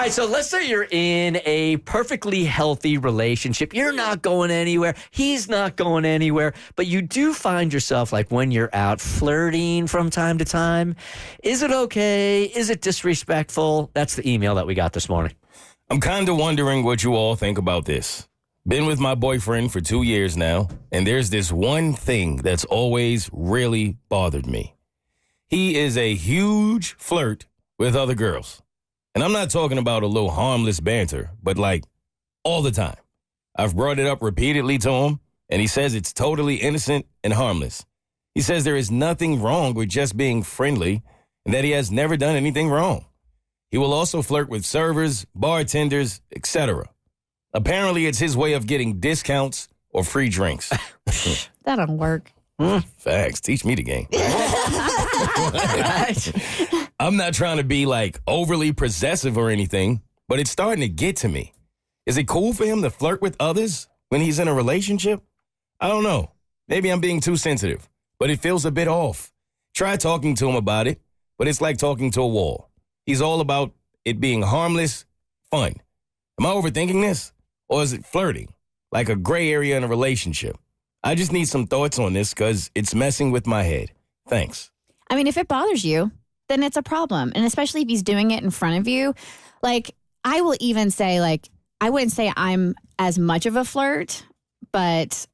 right, so let's say you're in a perfectly healthy relationship. You're not going anywhere. He's not going anywhere. But you do find yourself, like, when you're out flirting from time to time. Is it okay? Is it disrespectful? That's the email that we got this morning. I'm kind of wondering what you all think about this. Been with my boyfriend for 2 years now, and there's this one thing that's always really bothered me. He is a huge flirt with other girls. And I'm not talking about a little harmless banter, but like all the time. I've brought it up repeatedly to him, and he says it's totally innocent and harmless. He says there is nothing wrong with just being friendly and that he has never done anything wrong. He will also flirt with servers, bartenders, etc. Apparently, it's his way of getting discounts or free drinks. That don't work. Facts. Teach me the game. I'm not trying to be like overly possessive or anything, but it's starting to get to me. Is it cool for him to flirt with others when he's in a relationship? I don't know. Maybe I'm being too sensitive, but it feels a bit off. Try talking to him about it, but it's like talking to a wall. He's all about it being harmless, fun. Am I overthinking this? Or is it flirting? Like a gray area in a relationship? I just need some thoughts on this because it's messing with my head. Thanks. I mean, if it bothers you, then it's a problem. And especially if he's doing it in front of you. Like, I will even say, like, I wouldn't say I'm as much of a flirt, but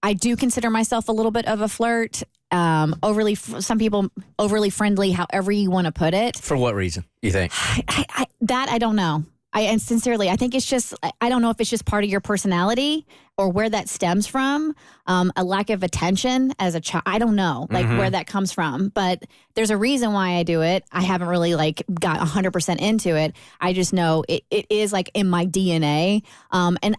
I do consider myself a little bit of a flirt. Some people overly friendly, however you want to put it. For what reason, you think? I don't know. And sincerely, I think it's just, I don't know if it's just part of your personality or where that stems from, a lack of attention as a child. I don't know, like, where that comes from. But there's a reason why I do it. I haven't really, like, got 100% into it. I just know it is, like, in my DNA. And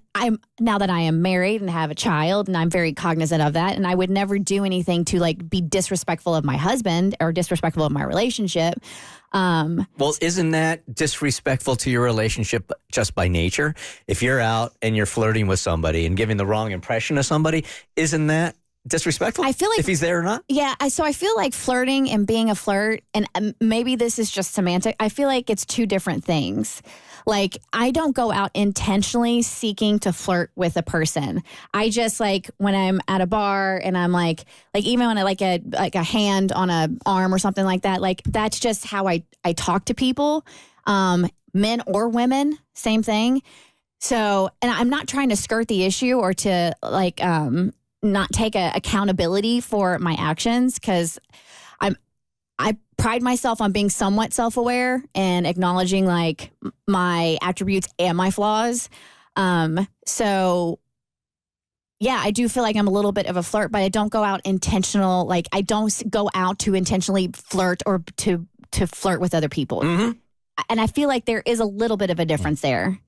now that I am married and have a child, and I'm very cognizant of that, and I would never do anything to, like, be disrespectful of my husband or disrespectful of my relationship. Well, isn't that disrespectful to your relationship just by nature? If you're out and you're flirting with somebody and giving the wrong impression of somebody, isn't that disrespectful? I feel like, if he's there or not? Yeah, so I feel like flirting and being a flirt, and maybe this is just semantic, I feel like it's two different things. Like, I don't go out intentionally seeking to flirt with a person. I just, like, when I'm at a bar and I'm like even when I like a hand on a arm or something like that, like, that's just how I talk to people, men or women, same thing. So, and I'm not trying to skirt the issue or to, like, not take accountability for my actions, because I pride myself on being somewhat self-aware and acknowledging, like, my attributes and my flaws. So yeah, I do feel like I'm a little bit of a flirt, but I don't go out intentional. Like, I don't go out to intentionally flirt or to flirt with other people. Mm-hmm. And I feel like there is a little bit of a difference there.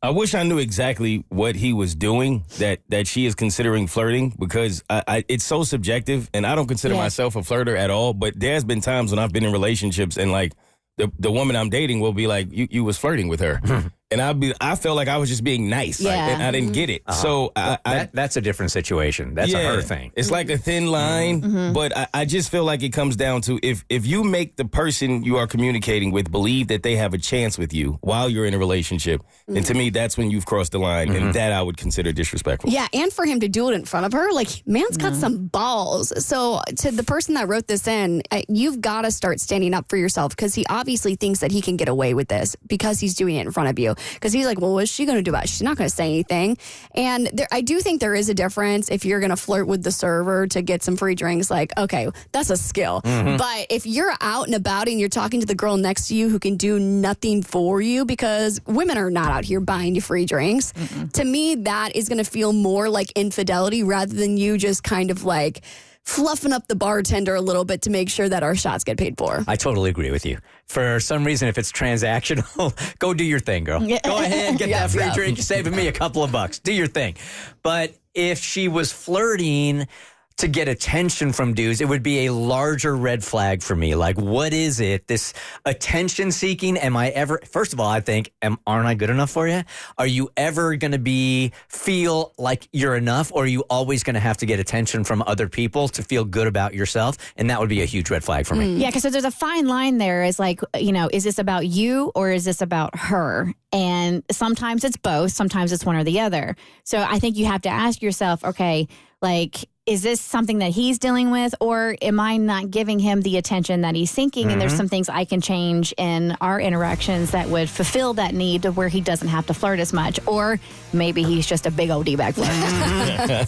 I wish I knew exactly what he was doing that she is considering flirting, because it's so subjective, and I don't consider myself a flirter at all. But there's been times when I've been in relationships and, like, the woman I'm dating will be like, you was flirting with her. And I felt like I was just being nice. Yeah. And I didn't get it. So that's a different situation. That's a her thing. It's like a thin line, but I just feel like it comes down to if you make the person you are communicating with believe that they have a chance with you while you're in a relationship, then to me, that's when you've crossed the line, and that I would consider disrespectful. Yeah, and for him to do it in front of her, like, man's got some balls. So to the person that wrote this in, you've got to start standing up for yourself, because he obviously thinks that he can get away with this because he's doing it in front of you. Because he's like, well, what's she going to do about it? She's not going to say anything. And I do think there is a difference if you're going to flirt with the server to get some free drinks. Like, okay, that's a skill. But if you're out and about and you're talking to the girl next to you who can do nothing for you, because women are not out here buying you free drinks, to me, that is going to feel more like infidelity rather than you just kind of, like, fluffing up the bartender a little bit to make sure that our shots get paid for. I totally agree with you. For some reason, if it's transactional, go do your thing, girl. Go ahead, get that free drink. You're saving me a couple of bucks. Do your thing. But if she was flirting to get attention from dudes, it would be a larger red flag for me. Like, what is it? This attention seeking? Am I ever, first of all, I think, aren't I good enough for you? Are you ever going to feel like you're enough, or are you always going to have to get attention from other people to feel good about yourself? And that would be a huge red flag for me. Yeah, because there's a fine line there. Is like, is this about you or is this about her? And sometimes it's both. Sometimes it's one or the other. So I think you have to ask yourself, okay, like, is this something that he's dealing with, or am I not giving him the attention that he's seeking? And there's some things I can change in our interactions that would fulfill that need to where he doesn't have to flirt as much. Or maybe he's just a big old D-bag flirt.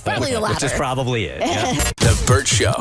Probably the latter. Which is probably it. Yeah. The Bert Show.